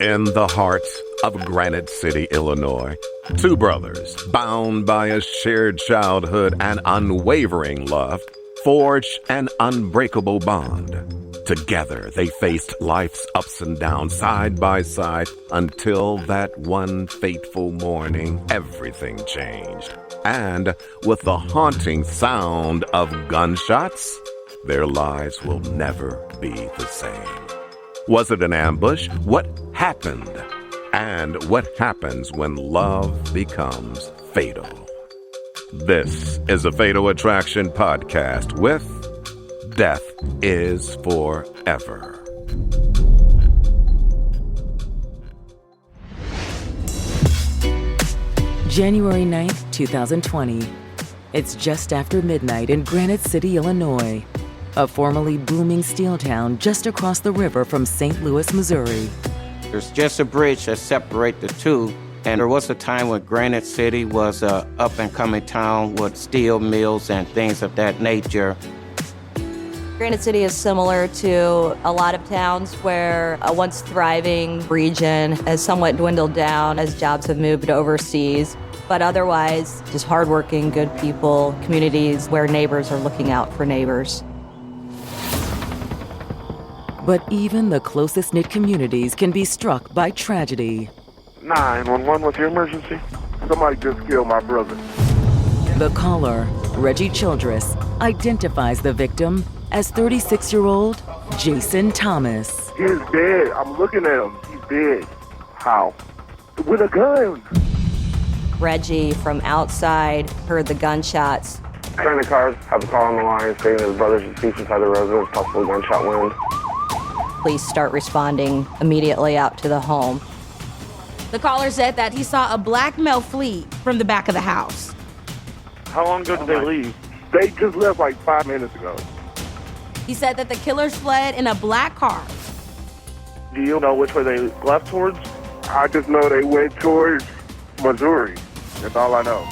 In the heart of Granite City, Illinois, two brothers, bound by a shared childhood and unwavering love, forged an unbreakable bond. Together, they faced life's ups and downs side by side until that one fateful morning, everything changed. And with the haunting sound of gunshots, their lives will never be the same. Was it an ambush? What happened? And what happens when love becomes fatal? This is a Fatal Attraction podcast with Death is Forever. January 9th, 2020. It's just after midnight in Granite City, Illinois, a formerly booming steel town just across the river from St. Louis, Missouri. There's just a bridge that separates the two, and there was a time when Granite City was a up-and-coming town with steel mills and things of that nature. Granite City is similar to a lot of towns where a once thriving region has somewhat dwindled down as jobs have moved overseas. But otherwise, just hardworking, good people, communities where neighbors are looking out for neighbors. But even the closest knit communities can be struck by tragedy. 911, what's your emergency? Somebody just killed my brother. The caller, Reggie Childress, identifies the victim as 36-year-old Jason Thomas. He's dead. I'm looking at him. He's dead. How? With a gun. Reggie, from outside, heard the gunshots. Granite cars have a call on the line stating that his brother's deceased inside the residence, possible gunshot wound. Police start responding immediately out to the home. The caller said that he saw a black male flee from the back of the house. How long ago did they leave? They just left like 5 minutes ago. He said that the killers fled in a black car. Do you know which way they left towards? I just know they went towards Missouri. That's all I know.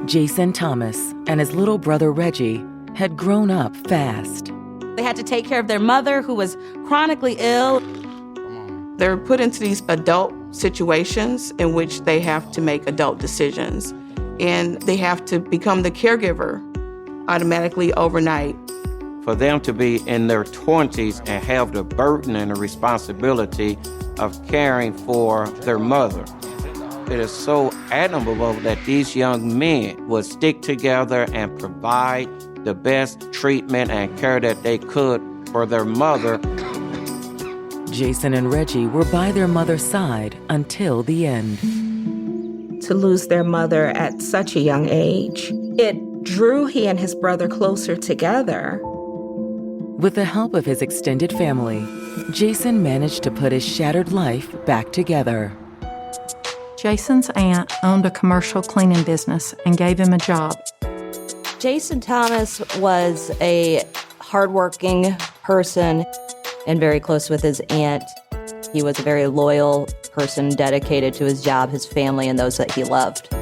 Jason Thomas and his little brother Reggie had grown up fast. They had to take care of their mother, who was chronically ill. They're put into these adult situations in which they have to make adult decisions, and they have to become the caregiver automatically overnight. For them to be in their 20s and have the burden and the responsibility of caring for their mother. It is so admirable that these young men would stick together and provide the best treatment and care that they could for their mother. Jason and Reggie were by their mother's side until the end. To lose their mother at such a young age, it drew he and his brother closer together. With the help of his extended family, Jason managed to put his shattered life back together. Jason's aunt owned a commercial cleaning business and gave him a job. Jason Thomas was a hardworking person and very close with his aunt. He was a very loyal person, dedicated to his job, his family, and those that he loved.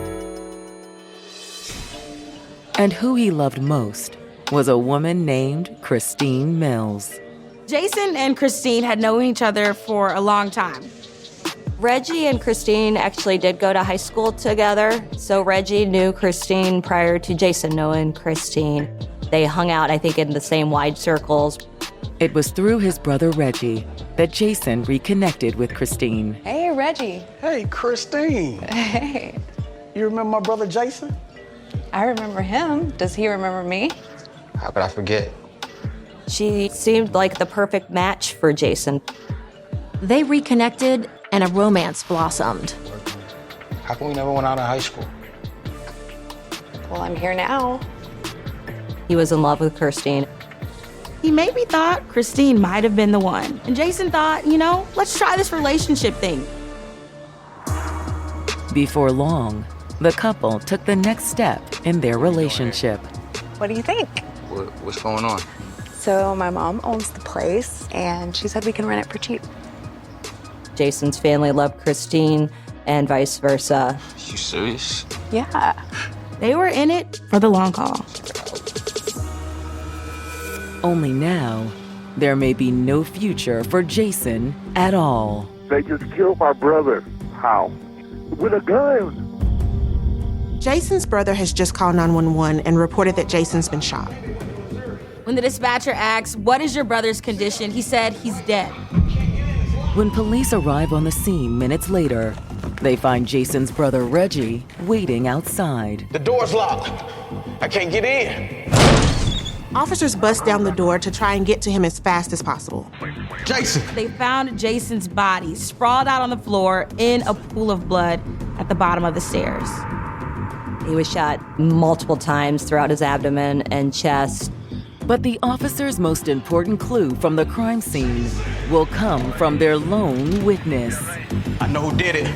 And who he loved most was a woman named Christine Mills. Jason and Christine had known each other for a long time. Reggie and Christine actually did go to high school together. So Reggie knew Christine prior to Jason knowing Christine. They hung out, I think, in the same wide circles. It was through his brother Reggie that Jason reconnected with Christine. Hey, Reggie. Hey, Christine. Hey. You remember my brother Jason? I remember him. Does he remember me? How could I forget? She seemed like the perfect match for Jason. They reconnected and a romance blossomed. How come we never went out of high school? Well, I'm here now. He was in love with Christine. He maybe thought Christine might have been the one. And Jason thought, let's try this relationship thing. Before long, the couple took the next step in their relationship. What do you think? What's going on? So my mom owns the place, and she said we can rent it for cheap. Jason's family loved Christine, and vice versa. You serious? Yeah. They were in it for the long haul. Only now, there may be no future for Jason at all. They just killed my brother. How? With a gun. Jason's brother has just called 911 and reported that Jason's been shot. When the dispatcher asks, "What is your brother's condition?" he said he's dead. When police arrive on the scene minutes later, they find Jason's brother Reggie waiting outside. The door's locked. I can't get in. Officers bust down the door to try and get to him as fast as possible. Jason! They found Jason's body sprawled out on the floor in a pool of blood at the bottom of the stairs. He was shot multiple times throughout his abdomen and chest. But the officers' most important clue from the crime scene will come from their lone witness. I know who did it.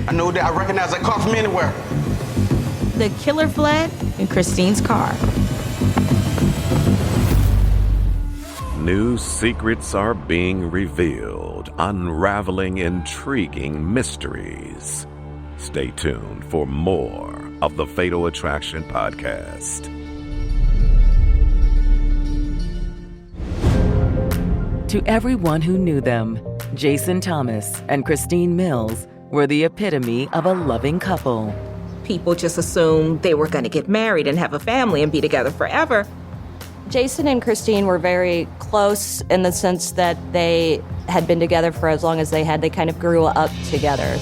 I know that. I recognize that car from anywhere. The killer fled in Christine's car. New secrets are being revealed, unraveling intriguing mysteries. Stay tuned for more of the Fatal Attraction podcast. To everyone who knew them, Jason Thomas and Christine Mills were the epitome of a loving couple. People just assumed they were going to get married and have a family and be together forever. Jason and Christine were very close in the sense that they had been together for as long as they had. They kind of grew up together.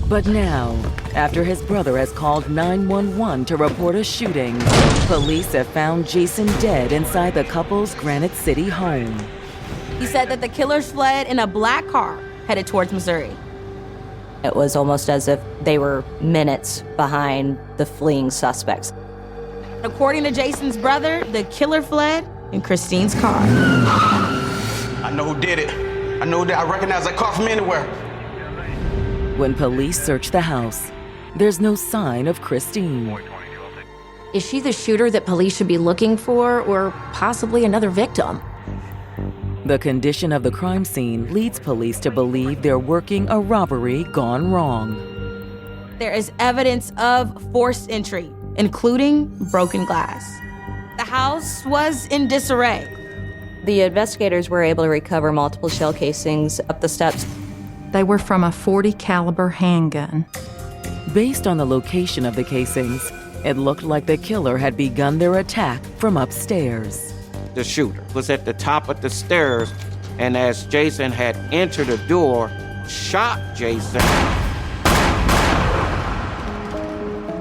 But now, after his brother has called 911 to report a shooting, police have found Jason dead inside the couple's Granite City home. He said that the killers fled in a black car headed towards Missouri. It was almost as if they were minutes behind the fleeing suspects. According to Jason's brother, the killer fled in Christine's car. I know who did it. I know that. I recognize that car from anywhere. When police search the house, there's no sign of Christine. Is she the shooter that police should be looking for, or possibly another victim? The condition of the crime scene leads police to believe they're working a robbery gone wrong. There is evidence of forced entry, including broken glass. The house was in disarray. The investigators were able to recover multiple shell casings up the steps. They were from a .40 caliber handgun. Based on the location of the casings, it looked like the killer had begun their attack from upstairs. The shooter was at the top of the stairs, and as Jason had entered the door, shot Jason.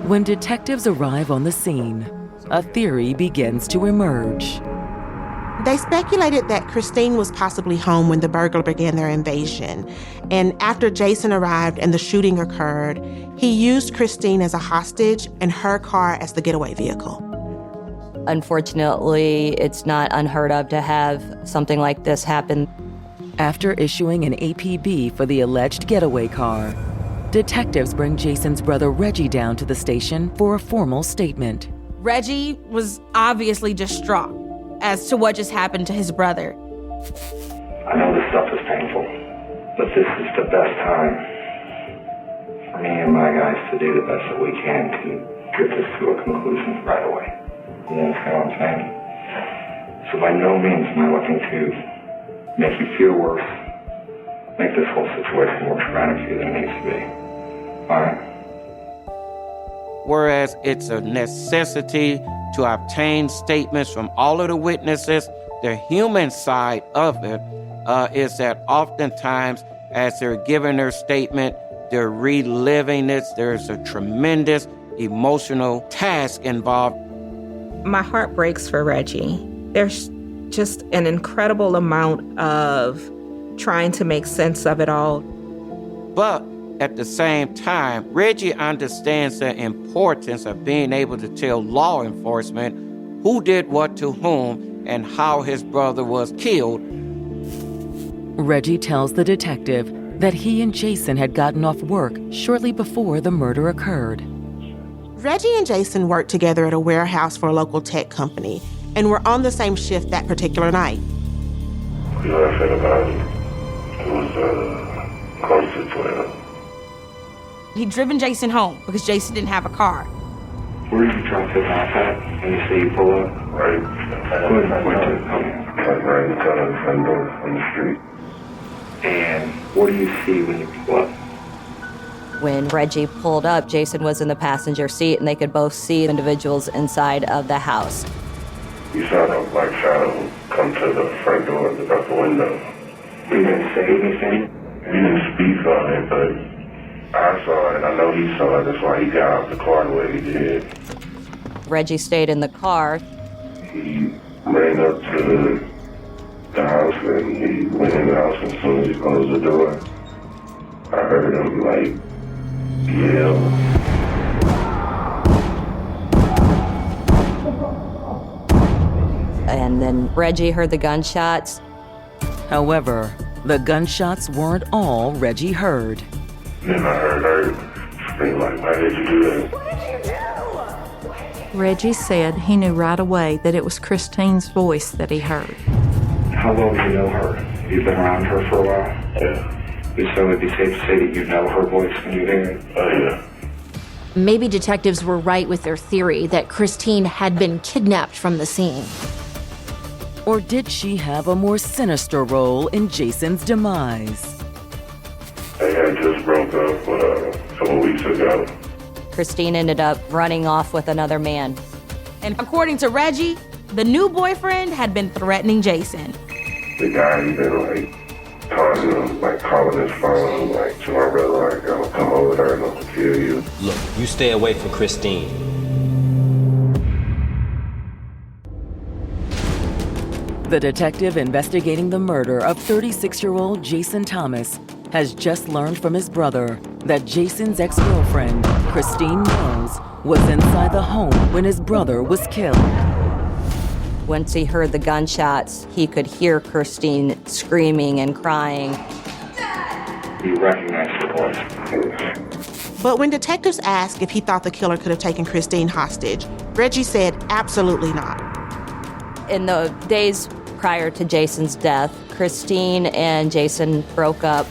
When detectives arrive on the scene, a theory begins to emerge. They speculated that Christine was possibly home when the burglar began their invasion. And after Jason arrived and the shooting occurred, he used Christine as a hostage and her car as the getaway vehicle. Unfortunately, it's not unheard of to have something like this happen. After issuing an APB for the alleged getaway car, detectives bring Jason's brother Reggie down to the station for a formal statement. Reggie was obviously distraught as to what just happened to his brother. I know this stuff is painful, but this is the best time for me and my guys to do the best that we can to get this to a conclusion right away. You understand what I'm saying? So by no means am I looking to make you feel worse, make this whole situation more traumatic for you than it needs to be. All right? Whereas it's a necessity to obtain statements from all of the witnesses, the human side of it is that oftentimes as they're giving their statement, they're reliving it. There's a tremendous emotional task involved. My heart breaks for Reggie. There's just an incredible amount of trying to make sense of it all. But at the same time, Reggie understands the importance of being able to tell law enforcement who did what to whom and how his brother was killed. Reggie tells the detective that he and Jason had gotten off work shortly before the murder occurred. Reggie and Jason worked together at a warehouse for a local tech company and were on the same shift that particular night. You know what I said about it? It was close to 12. He'd driven Jason home because Jason didn't have a car. Where are you drop him off at when you see you pull up? Right. Go ahead and point to it. Like right in front of the front door on the street. And what do you see when you pull up? When Reggie pulled up, Jason was in the passenger seat, and they could both see individuals inside of the house. You saw the black shadow come to the front door and out the window. He didn't say anything? He didn't speak on it, but I saw it. I know he saw it. That's why he got out the car the way he did. Reggie stayed in the car. He ran up to the house and he went in the house. As soon as he closed the door, I heard him like yell. And then Reggie heard the gunshots. However, the gunshots weren't all Reggie heard. Then I heard her scream like, why did you do that? Reggie said he knew right away that it was Christine's voice that he heard. How well do you know her? You've been around her for a while? Yeah. So it'd be safe to say that you know her voice when you hear it? Oh, yeah. Maybe detectives were right with their theory that Christine had been kidnapped from the scene. Or did she have a more sinister role in Jason's demise? They had just broke up a couple weeks ago. Christine ended up running off with another man. And according to Reggie, the new boyfriend had been threatening Jason. The guy, he been like taunting him, like calling his phone, like to my brother, like, I'm gonna come over there and I'm gonna kill you. Look, you stay away from Christine. The detective investigating the murder of 36-year-old Jason Thomas has just learned from his brother that Jason's ex-girlfriend, Christine Mills, was inside the home when his brother was killed. Once he heard the gunshots, he could hear Christine screaming and crying. You recognize the voice? But when detectives asked if he thought the killer could have taken Christine hostage, Reggie said absolutely not. In the days prior to Jason's death, Christine and Jason broke up.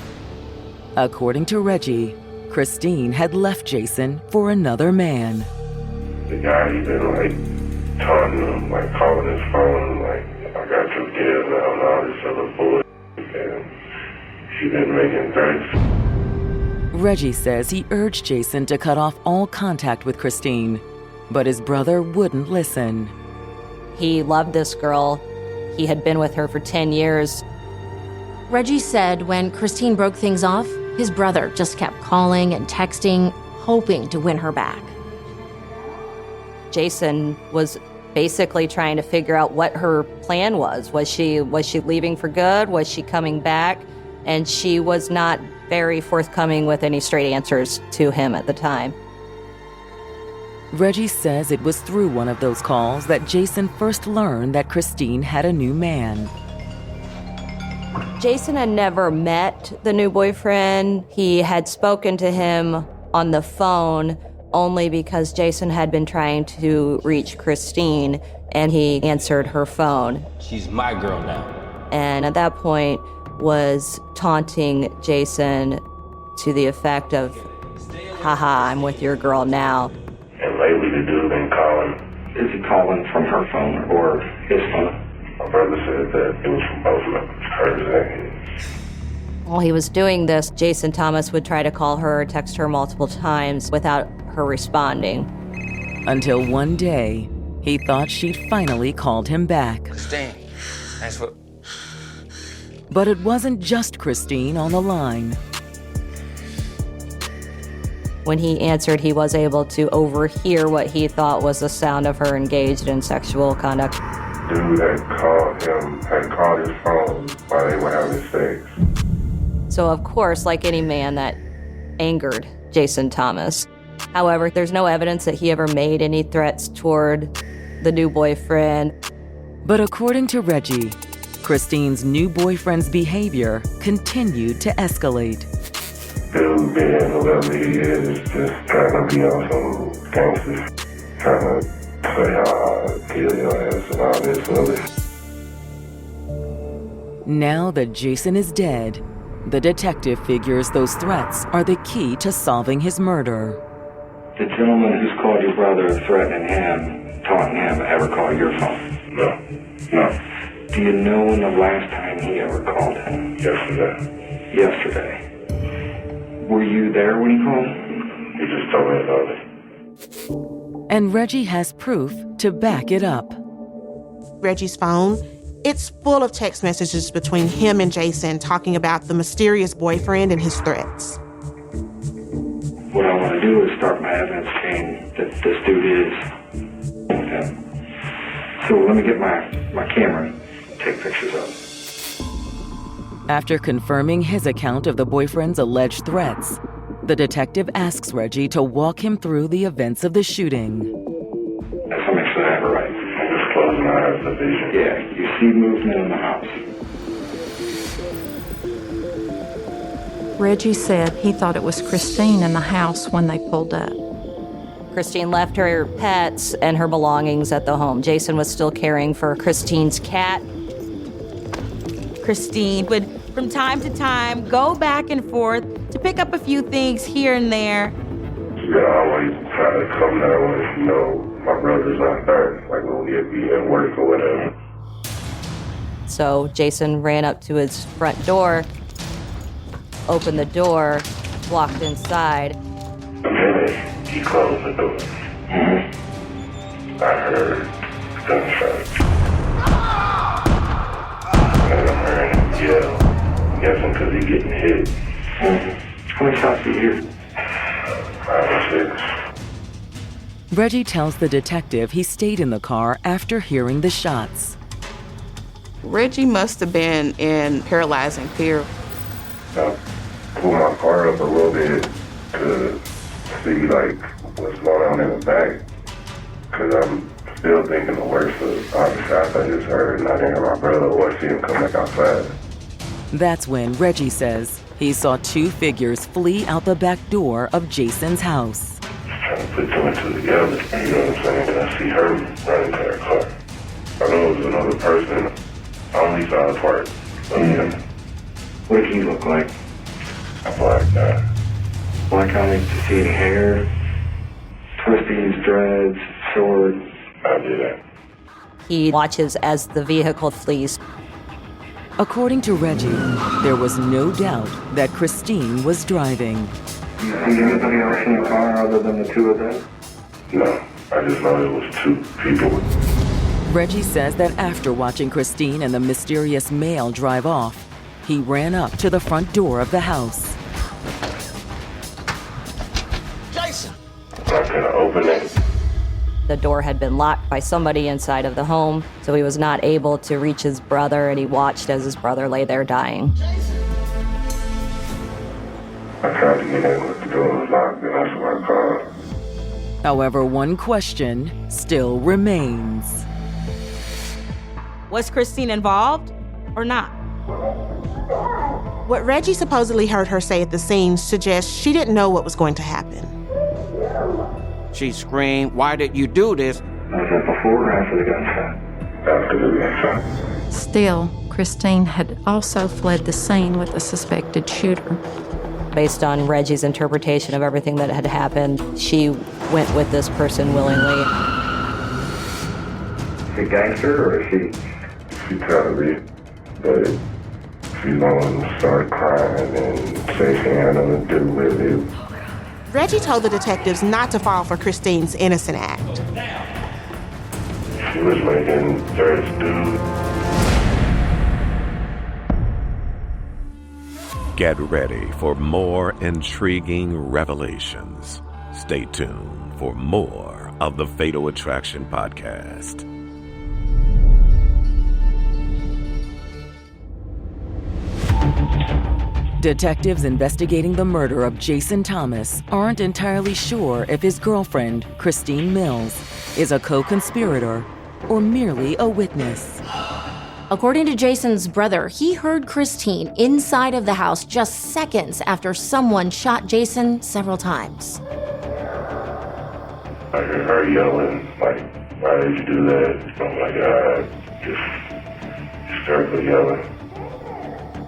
According to Reggie, Christine had left Jason for another man. The guy, he been like taunting him, like calling his phone, like, I got your kids now and all this other bullshit. And she been making threats. Reggie says he urged Jason to cut off all contact with Christine, but his brother wouldn't listen. He loved this girl. He had been with her for 10 years. Reggie said when Christine broke things off, his brother just kept calling and texting, hoping to win her back. Jason was basically trying to figure out what her plan was. Was she leaving for good? Was she coming back? And she was not very forthcoming with any straight answers to him at the time. Reggie says it was through one of those calls that Jason first learned that Christine had a new man. Jason had never met the new boyfriend. He had spoken to him on the phone only because Jason had been trying to reach Christine, and he answered her phone. She's my girl now. And at that point was taunting Jason to the effect of, haha, I'm with your girl now. And lately the dude been calling. Is he calling from her phone or his phone? My brother said that it was from both of them, hers and his. While he was doing this, Jason Thomas would try to call her or text her multiple times without her responding. Until one day, he thought she'd finally called him back. Christine, thanks for... But it wasn't just Christine on the line. When he answered, he was able to overhear what he thought was the sound of her engaged in sexual conduct. Dude had called his phone while they were having sex. So of course, like any man, that angered Jason Thomas. However, there's no evidence that he ever made any threats toward the new boyfriend. But according to Reggie, Christine's new boyfriend's behavior continued to escalate. Dude being whoever he is just trying to be on some gangsters, trying to tell y'all how to kill your ass and all this other. Now that Jason is dead, the detective figures those threats are the key to solving his murder. The gentleman who's called your brother threatening him, taunting him, ever call your phone? No. Do you know when the last time he ever called him? Yesterday. Were you there when he called? He just told me about it. And Reggie has proof to back it up. Reggie's phone, it's full of text messages between him and Jason talking about the mysterious boyfriend and his threats. What I want to do is start my evidence chain that this dude is with him. So let me get my camera and take pictures of it. After confirming his account of the boyfriend's alleged threats, the detective asks Reggie to walk him through the events of the shooting. That's how make sure I have it right. I just close my eyes to vision. Yeah, you see movement in the house. Reggie said he thought it was Christine in the house when they pulled up. Christine left her pets and her belongings at the home. Jason was still caring for Christine's cat. Christine would, from time to time, go back and forth to pick up a few things here and there. You always try to come there when you know my brother's not there, like when we be at work or whatever. So Jason ran up to his front door, opened the door, walked inside. The minute he closed the door, I heard gunshots. And I'm hearing him yell. I'm guessing because he's getting hit. How many shots did you hear? 5 or 6. Reggie tells the detective he stayed in the car after hearing the shots. Reggie must have been in paralyzing fear. I pulled my car up a little bit to see like what's going on in the back. Because I'm still thinking the worst of all the shots I just heard, and I didn't hear my brother or see him come back outside. That's when Reggie says he saw 2 figures flee out the back door of Jason's house. Trying to put 2 and 2 together, you know what I'm saying? And I see her running to her car. I know it was another person. I only saw the part. But yeah. What did he look like? A black guy. Black eye, to see any hair, twisties, dreads, short. I did that. He watches as the vehicle flees. According to Reggie, there was no doubt that Christine was driving. You see anybody else in the car other than the 2 of them? No, I just know it was 2 people. Reggie says that after watching Christine and the mysterious male drive off, he ran up to the front door of the house. Jason! I couldn't open it. The door had been locked by somebody inside of the home, so he was not able to reach his brother, and he watched as his brother lay there dying. I tried to get in, but the door was locked, and that's what I called. However, one question still remains. Was Christine involved or not? What Reggie supposedly heard her say at the scene suggests she didn't know what was going to happen. She screamed, "Why did you do this?" Was it before or after the gunshot? After the gunshot. Still, Christine had also fled the scene with the suspected shooter. Based on Reggie's interpretation of everything that had happened, she went with this person willingly. Is she a gangster or is she? She tried me, but she's the one who started crying and said she had nothing to do with it. Reggie told the detectives not to fall for Christine's innocent act. She was making threats, dude. Get ready for more intriguing revelations. Stay tuned for more of the Fatal Attraction Podcast. Detectives investigating the murder of Jason Thomas aren't entirely sure if his girlfriend, Christine Mills, is a co-conspirator or merely a witness. According to Jason's brother, he heard Christine inside of the house just seconds after someone shot Jason several times. I heard her yelling, like, "Why did you do that?" I'm like, just hysterically yelling.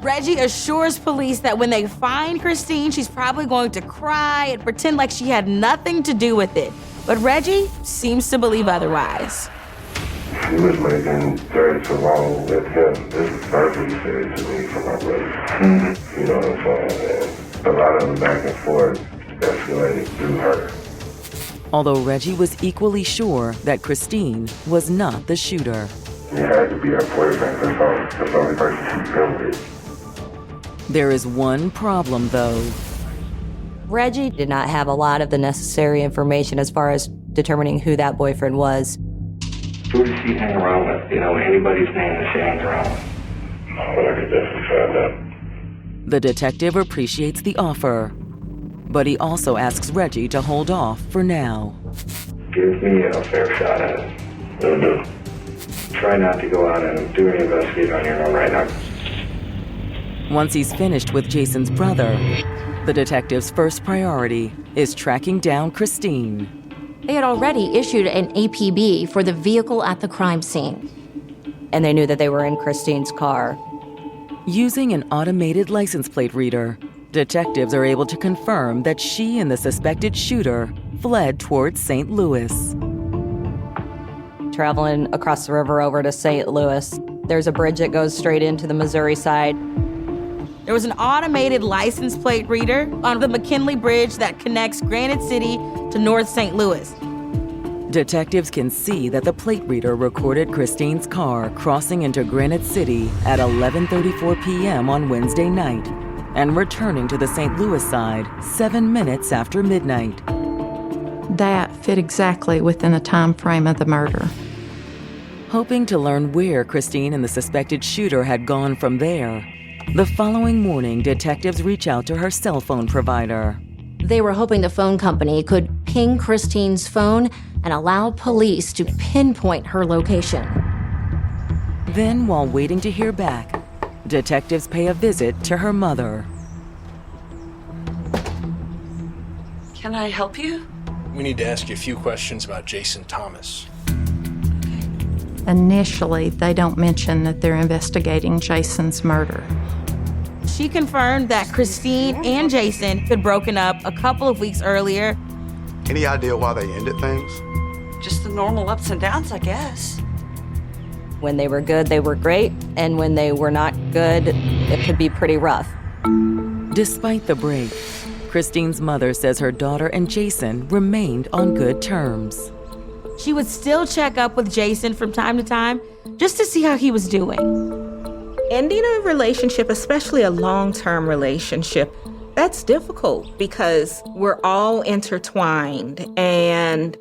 Reggie assures police that when they find Christine, she's probably going to cry and pretend like she had nothing to do with it. But Reggie seems to believe otherwise. She was making threats along with him. This is first he said to me for my brother. You know what I'm saying? And a lot of the back and forth escalated through her. Although Reggie was equally sure that Christine was not the shooter. It had to be her boyfriend. That's the only person she's been with. There is one problem, though. Reggie did not have a lot of the necessary information as far as determining who that boyfriend was. Who does she hang around with? You know, anybody's name that she hangs around with? No, but I could definitely find out. The detective appreciates the offer, but he also asks Reggie to hold off for now. Give me a fair shot at it. Will do. Try not to go out and do any investigating on your own right now. Once he's finished with Jason's brother, the detective's first priority is tracking down Christine. They had already issued an APB for the vehicle at the crime scene. And they knew that they were in Christine's car. Using an automated license plate reader, detectives are able to confirm that she and the suspected shooter fled towards St. Louis. Traveling across the river over to St. Louis, there's a bridge that goes straight into the Missouri side. There was an automated license plate reader on the McKinley Bridge that connects Granite City to North St. Louis. Detectives can see that the plate reader recorded Christine's car crossing into Granite City at 11:34 p.m. on Wednesday night and returning to the St. Louis side 7 minutes after midnight. That fit exactly within the time frame of the murder. Hoping to learn where Christine and the suspected shooter had gone from there, the following morning, detectives reach out to her cell phone provider. They were hoping the phone company could ping Christine's phone and allow police to pinpoint her location. Then, while waiting to hear back, detectives pay a visit to her mother. Can I help you? We need to ask you a few questions about Jason Thomas. Initially, they don't mention that they're investigating Jason's murder. She confirmed that Christine and Jason had broken up a couple of weeks earlier. Any idea why they ended things? Just the normal ups and downs, I guess. When they were good, they were great. And when they were not good, it could be pretty rough. Despite the break, Christine's mother says her daughter and Jason remained on good terms. She would still check up with Jason from time to time just to see how he was doing. Ending a relationship, especially a long-term relationship, that's difficult because we're all intertwined and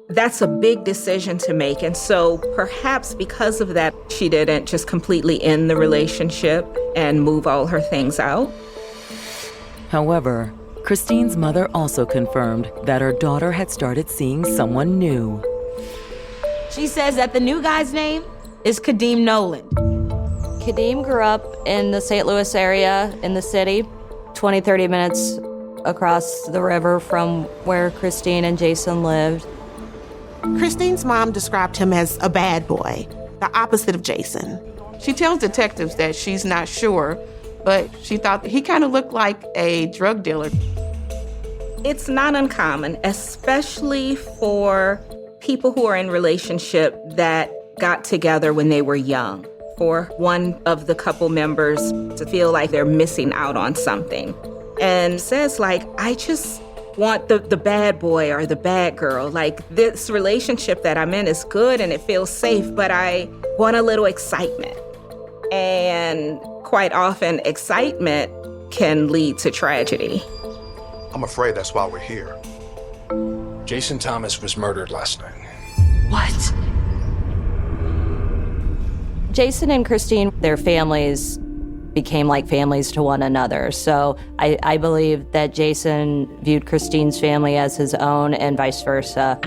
that's a big decision to make. And so perhaps because of that, she didn't just completely end the relationship and move all her things out. However, Christine's mother also confirmed that her daughter had started seeing someone new. She says that the new guy's name is Kadeem Noland. Kadeem grew up in the St. Louis area in the city, 20, 30 minutes across the river from where Christine and Jason lived. Christine's mom described him as a bad boy, the opposite of Jason. She tells detectives that she's not sure, but she thought he kind of looked like a drug dealer. It's not uncommon, especially for people who are in relationship that got together when they were young, for one of the couple members to feel like they're missing out on something and says like, I just want the bad boy or the bad girl. Like, this relationship that I'm in is good and it feels safe, but I want a little excitement. And quite often, excitement can lead to tragedy. I'm afraid that's why we're here. Jason Thomas was murdered last night. What? Jason and Christine, their families became like families to one another. So I believe that Jason viewed Christine's family as his own and vice versa.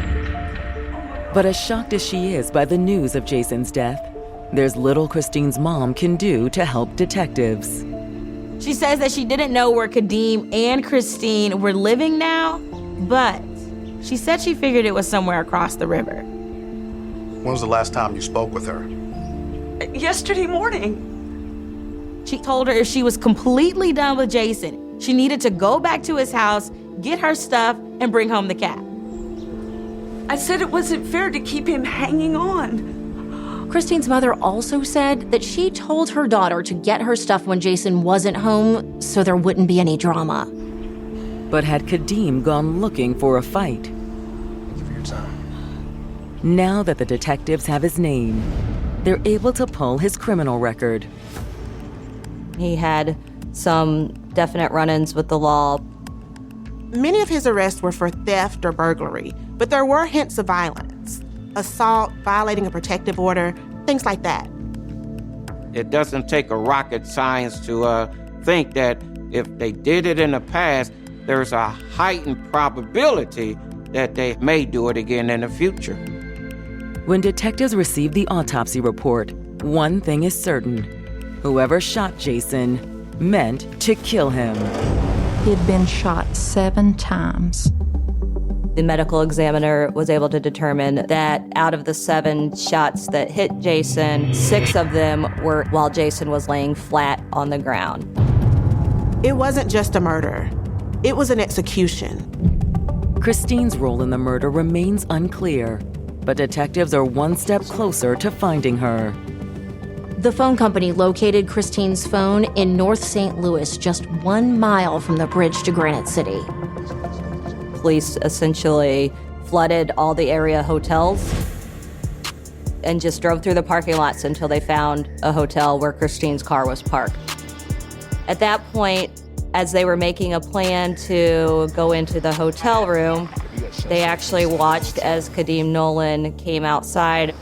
But as shocked as she is by the news of Jason's death, there's little Christine's mom can do to help detectives. She says that she didn't know where Kadeem and Christine were living now, but she said she figured it was somewhere across the river. When was the last time you spoke with her? Yesterday morning. She told her if she was completely done with Jason, she needed to go back to his house, get her stuff, and bring home the cat. I said it wasn't fair to keep him hanging on. Christine's mother also said that she told her daughter to get her stuff when Jason wasn't home so there wouldn't be any drama. But had Kadeem gone looking for a fight? Thank you for your time. Now that the detectives have his name, they're able to pull his criminal record. He had some definite run-ins with the law. Many of his arrests were for theft or burglary, but there were hints of violence. Assault, violating a protective order, things like that. It doesn't take a rocket science to think that if they did it in the past, there's a heightened probability that they may do it again in the future. When detectives received the autopsy report, one thing is certain. Whoever shot Jason meant to kill him. He had been shot 7 times. The medical examiner was able to determine that out of the 7 shots that hit Jason, 6 of them were while Jason was laying flat on the ground. It wasn't just a murder. It was an execution. Christine's role in the murder remains unclear, but detectives are one step closer to finding her. The phone company located Christine's phone in North St. Louis, just 1 mile from the bridge to Granite City. Police essentially flooded all the area hotels and just drove through the parking lots until they found a hotel where Christine's car was parked. At that point, as they were making a plan to go into the hotel room, they actually watched as Kadeem Nolan came outside.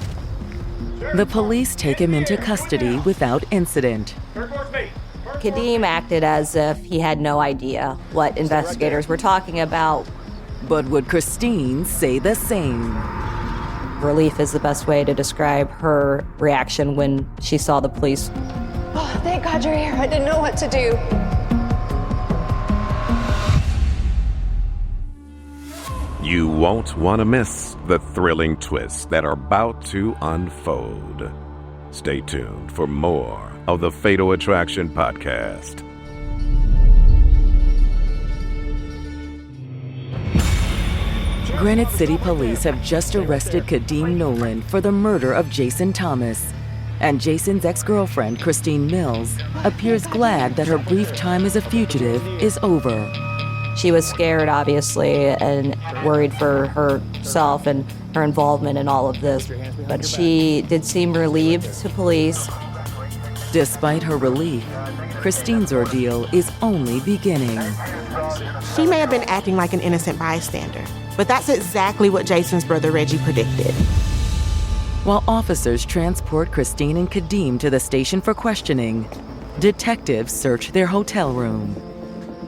The police take him into custody without incident. Kadeem acted as if he had no idea what investigators were talking about. But would Christine say the same? Relief is the best way to describe her reaction when she saw the police. Oh, thank God you're here. I didn't know what to do. You won't want to miss the thrilling twists that are about to unfold. Stay tuned for more of the Fatal Attraction podcast. Granite City Police have just arrested Kadeem Nolan for the murder of Jason Thomas. And Jason's ex-girlfriend, Christine Mills, appears glad that her brief time as a fugitive is over. She was scared, obviously, and worried for herself and her involvement in all of this. But she did seem relieved to police. Despite her relief, Christine's ordeal is only beginning. She may have been acting like an innocent bystander, but that's exactly what Jason's brother Reggie predicted. While officers transport Christine and Kadeem to the station for questioning, detectives search their hotel room.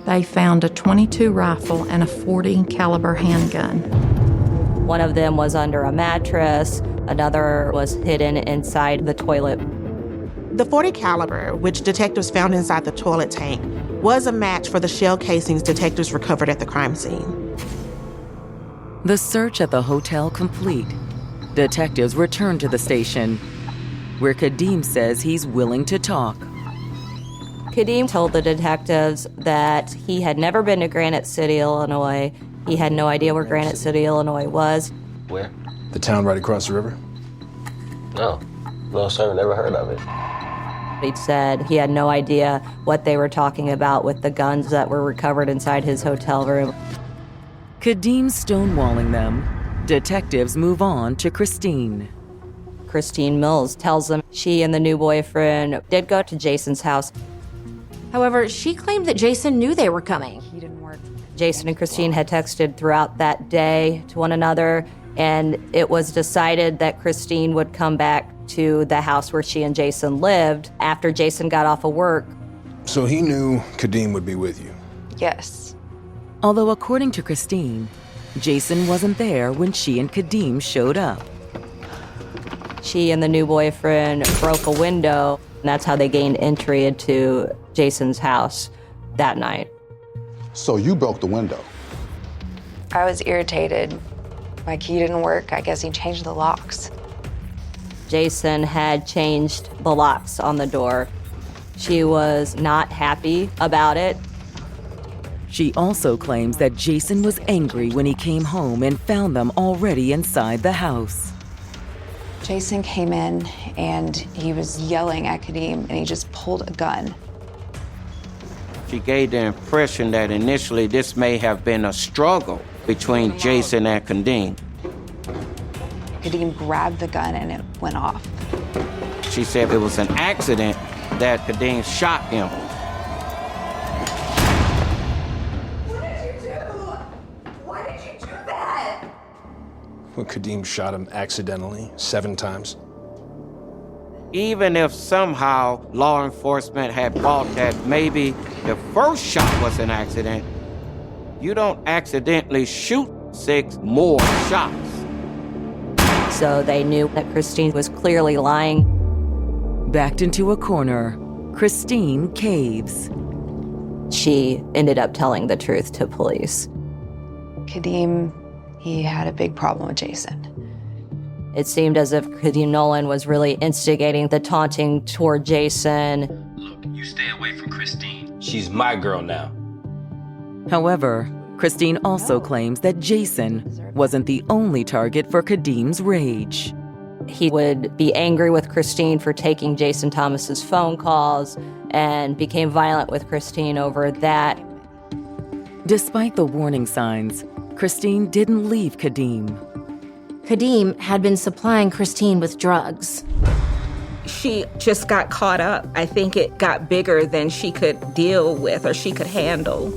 They found a .22 rifle and a .40 caliber handgun. One of them was under a mattress. Another was hidden inside the toilet. The .40 caliber, which detectives found inside the toilet tank, was a match for the shell casings detectives recovered at the crime scene. The search at the hotel complete, detectives return to the station, where Kadeem says he's willing to talk. Kadeem told the detectives that he had never been to Granite City, Illinois. He had no idea where Granite City, Illinois was. Where? The town right across the river? No, sir, never heard of it. He said he had no idea what they were talking about with the guns that were recovered inside his hotel room. Kadeem stonewalling them. Detectives move on to Christine. Christine Mills tells them she and the new boyfriend did go to Jason's house. However, she claimed that Jason knew they were coming. He didn't work. Jason and Christine had texted throughout that day to one another, and it was decided that Christine would come back to the house where she and Jason lived after Jason got off of work. So he knew Kadeem would be with you? Yes. Although according to Christine, Jason wasn't there when she and Kadeem showed up. She and the new boyfriend broke a window, and that's how they gained entry into Jason's house that night. So you broke the window? I was irritated. My key didn't work. I guess he changed the locks. Jason had changed the locks on the door. She was not happy about it. She also claims that Jason was angry when he came home and found them already inside the house. Jason came in and he was yelling at Kadeem and he just pulled a gun. She gave the impression that initially this may have been a struggle between Jason and Kadeem. Kadeem grabbed the gun and it went off. She said it was an accident that Kadeem shot him. When Kadeem shot him accidentally 7 times. Even if somehow law enforcement had thought that maybe the first shot was an accident, you don't accidentally shoot 6 more shots. So they knew that Christine was clearly lying. Backed into a corner, Christine caves. She ended up telling the truth to police. Kadeem, he had a big problem with Jason. It seemed as if Kadeem Nolan was really instigating the taunting toward Jason. Look, you stay away from Christine. She's my girl now. However, Christine also claims that Jason wasn't the only target for Kadeem's rage. He would be angry with Christine for taking Jason Thomas's phone calls and became violent with Christine over that. Despite the warning signs, Christine didn't leave Kadeem. Kadeem had been supplying Christine with drugs. She just got caught up. I think it got bigger than she could deal with or she could handle.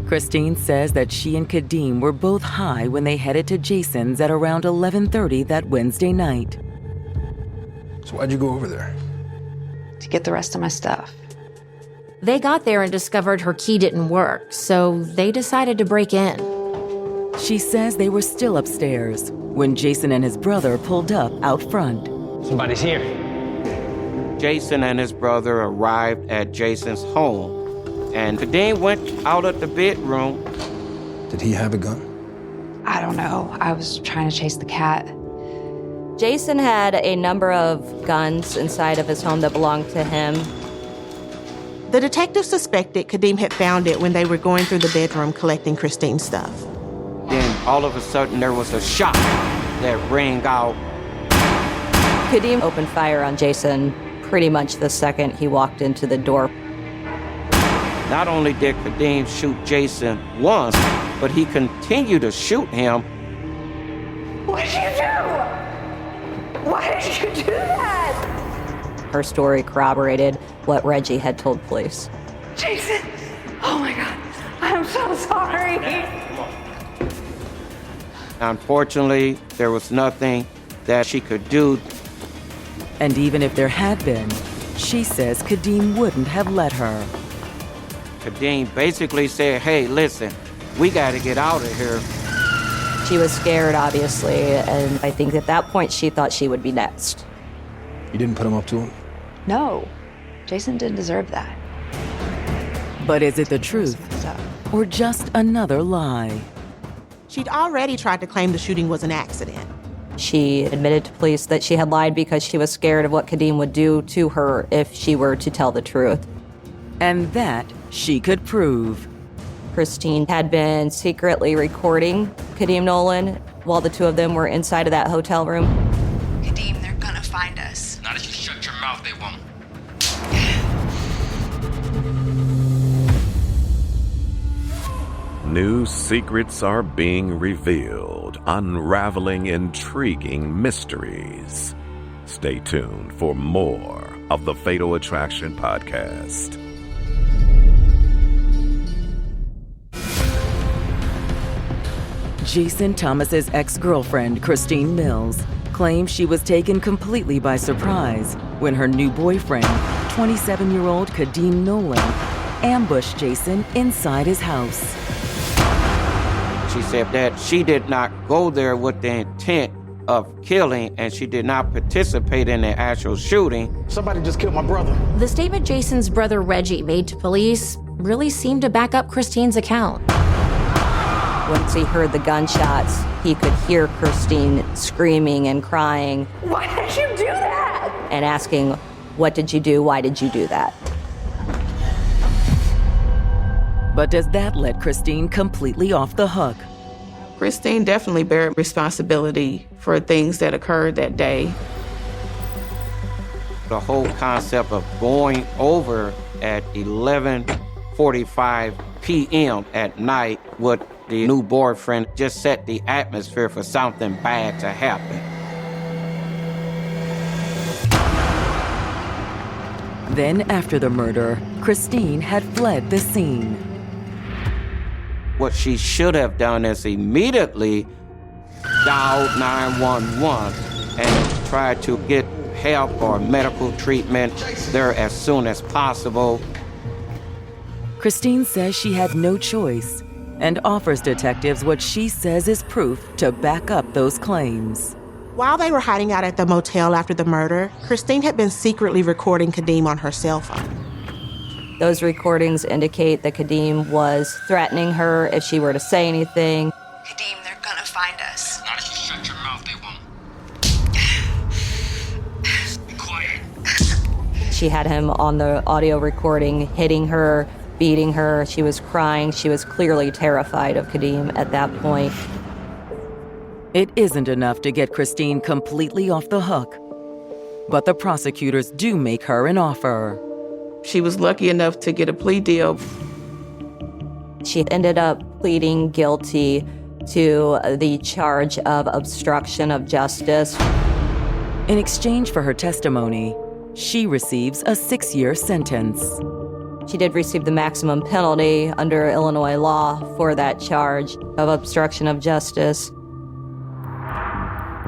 Christine says that she and Kadeem were both high when they headed to Jason's at around 11:30 that Wednesday night. So why'd you go over there? To get the rest of my stuff. They got there and discovered her key didn't work, so they decided to break in. She says they were still upstairs when Jason and his brother pulled up out front. Somebody's here. Jason and his brother arrived at Jason's home, and Kadeem went out of the bedroom. Did he have a gun? I don't know. I was trying to chase the cat. Jason had a number of guns inside of his home that belonged to him. The detective suspected Kadeem had found it when they were going through the bedroom collecting Christine's stuff. Then all of a sudden there was a shot that rang out. Kadeem opened fire on Jason pretty much the second he walked into the door. Not only did Kadeem shoot Jason once, but he continued to shoot him. What did you do? Why did you do that? Her story corroborated what Reggie had told police. Jason, oh my God, I'm so sorry. Unfortunately, there was nothing that she could do. And even if there had been, she says Kadeem wouldn't have let her. Kadeem basically said, hey, listen, we got to get out of here. She was scared, obviously, and I think at that point she thought she would be next. You didn't put him up to him? No, Jason didn't deserve that. But is it the truth or just another lie? She'd already tried to claim the shooting was an accident. She admitted to police that she had lied because she was scared of what Kadeem would do to her if she were to tell the truth. And that she could prove. Christine had been secretly recording Kadeem Nolan while the two of them were inside of that hotel room. Kadeem, they're gonna find us. Now that you shut your mouth, they won't. New secrets are being revealed, unraveling intriguing mysteries. Stay tuned for more of the Fatal Attraction podcast. Jason Thomas's ex-girlfriend, Christine Mills, claims she was taken completely by surprise when her new boyfriend, 27-year-old Kadeem Nolan, ambushed Jason inside his house. She said that she did not go there with the intent of killing, and she did not participate in the actual shooting. Somebody just killed my brother. The statement Jason's brother Reggie made to police really seemed to back up Christine's account. Once he heard the gunshots, he could hear Christine screaming and crying. Why did you do that? And asking, what did you do? Why did you do that? But does that let Christine completely off the hook? Christine definitely bear responsibility for things that occurred that day. The whole concept of going over at 11:45 p.m. at night with the new boyfriend just set the atmosphere for something bad to happen. Then, after the murder, Christine had fled the scene. What she should have done is immediately dialed 911 and tried to get help or medical treatment there as soon as possible. Christine says she had no choice and offers detectives what she says is proof to back up those claims. While they were hiding out at the motel after the murder, Christine had been secretly recording Kadeem on her cell phone. Those recordings indicate that Kadeem was threatening her if she were to say anything. Kadeem, they're gonna find us. Not if you shut your mouth, they won't. Be quiet. She had him on the audio recording, hitting her, beating her. She was crying. She was clearly terrified of Kadeem at that point. It isn't enough to get Christine completely off the hook, but the prosecutors do make her an offer. She was lucky enough to get a plea deal. She ended up pleading guilty to the charge of obstruction of justice. In exchange for her testimony, she receives a 6-year sentence. She did receive the maximum penalty under Illinois law for that charge of obstruction of justice.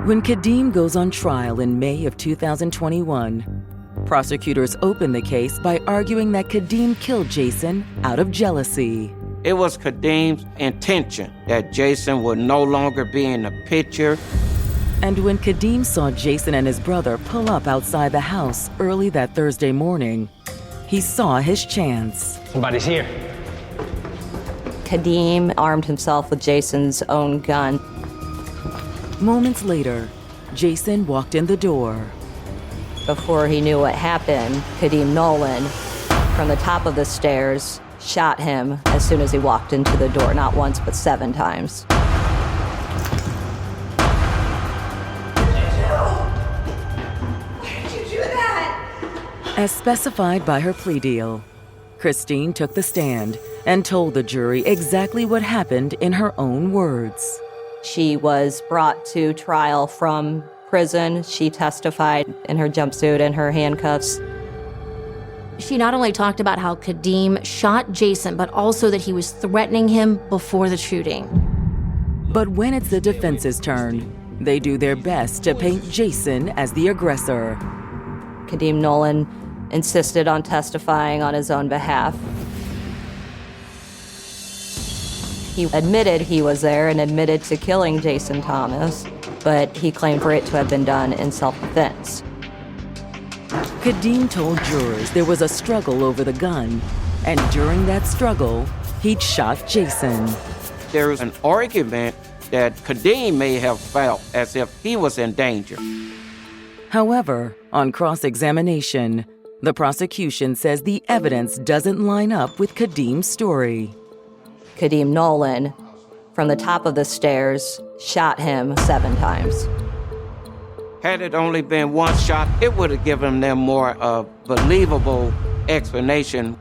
When Kadeem goes on trial in May of 2021, prosecutors open the case by arguing that Kadeem killed Jason out of jealousy. It was Kadeem's intention that Jason would no longer be in the picture. And when Kadeem saw Jason and his brother pull up outside the house early that Thursday morning, he saw his chance. Somebody's here. Kadeem armed himself with Jason's own gun. Moments later, Jason walked in the door. Before he knew what happened, Kadeem Nolan, from the top of the stairs, shot him as soon as he walked into the door, not once, but 7 times. As specified by her plea deal, Christine took the stand and told the jury exactly what happened in her own words. She was brought to trial from prison. She testified in her jumpsuit and her handcuffs. She not only talked about how Kadeem shot Jason, but also that he was threatening him before the shooting. But when it's the defense's turn, they do their best to paint Jason as the aggressor. Kadeem Nolan insisted on testifying on his own behalf. He admitted he was there and admitted to killing Jason Thomas, but he claimed for it to have been done in self-defense. Kadeem told jurors there was a struggle over the gun, and during that struggle, he'd shot Jason. There is an argument that Kadeem may have felt as if he was in danger. However, on cross-examination, the prosecution says the evidence doesn't line up with Kadeem's story. Kadeem Nolan, from the top of the stairs, shot him 7 times. Had it only been one shot, it would have given them more believable explanation.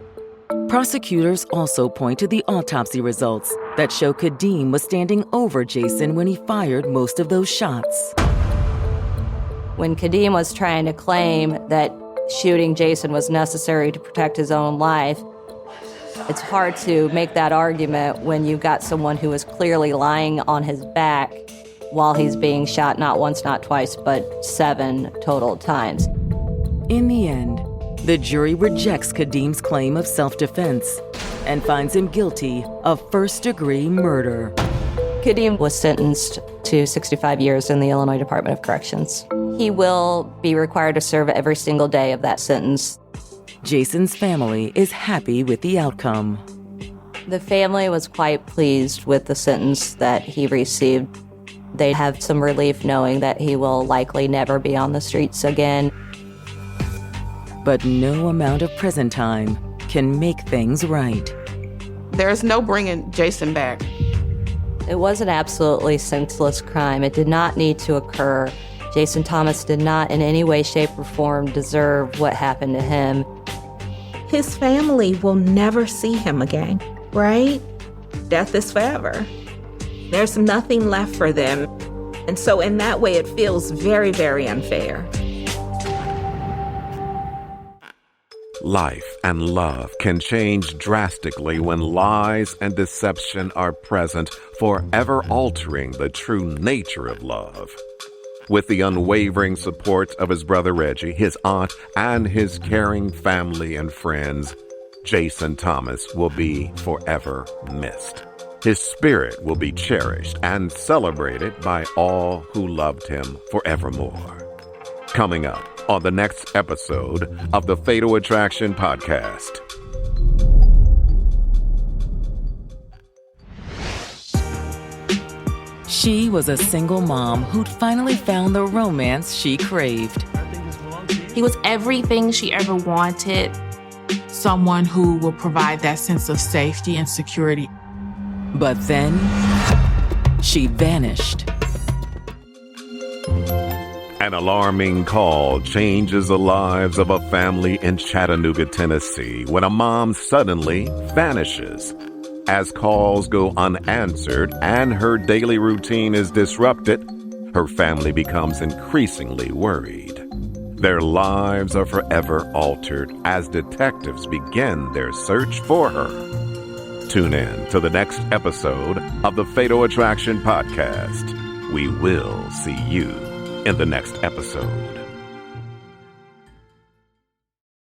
Prosecutors also point to the autopsy results that show Kadeem was standing over Jason when he fired most of those shots. When Kadeem was trying to claim that shooting Jason was necessary to protect his own life, it's hard to make that argument when you've got someone who is clearly lying on his back while he's being shot not once, not twice, but 7 total times. In the end, the jury rejects Kadeem's claim of self-defense and finds him guilty of first-degree murder. Kadeem was sentenced to 65 years in the Illinois Department of Corrections. He will be required to serve every single day of that sentence. Jason's family is happy with the outcome. The family was quite pleased with the sentence that he received. They have some relief knowing that he will likely never be on the streets again. But no amount of prison time can make things right. There's no bringing Jason back. It was an absolutely senseless crime. It did not need to occur. Jason Thomas did not in any way, shape, or form deserve what happened to him. His family will never see him again, right? Death is forever. There's nothing left for them. And so in that way, it feels very, very unfair. Life and love can change drastically when lies and deception are present, forever altering the true nature of love. With the unwavering support of his brother Reggie, his aunt, and his caring family and friends, Jason Thomas will be forever missed. His spirit will be cherished and celebrated by all who loved him forevermore. Coming up on the next episode of the Fatal Attraction Podcast. She was a single mom who'd finally found the romance she craved. He was everything she ever wanted. Someone who will provide that sense of safety and security. But then, she vanished. An alarming call changes the lives of a family in Chattanooga, Tennessee, when a mom suddenly vanishes. As calls go unanswered and her daily routine is disrupted, her family becomes increasingly worried. Their lives are forever altered as detectives begin their search for her. Tune in to the next episode of the Fatal Attraction Podcast. We will see you in the next episode.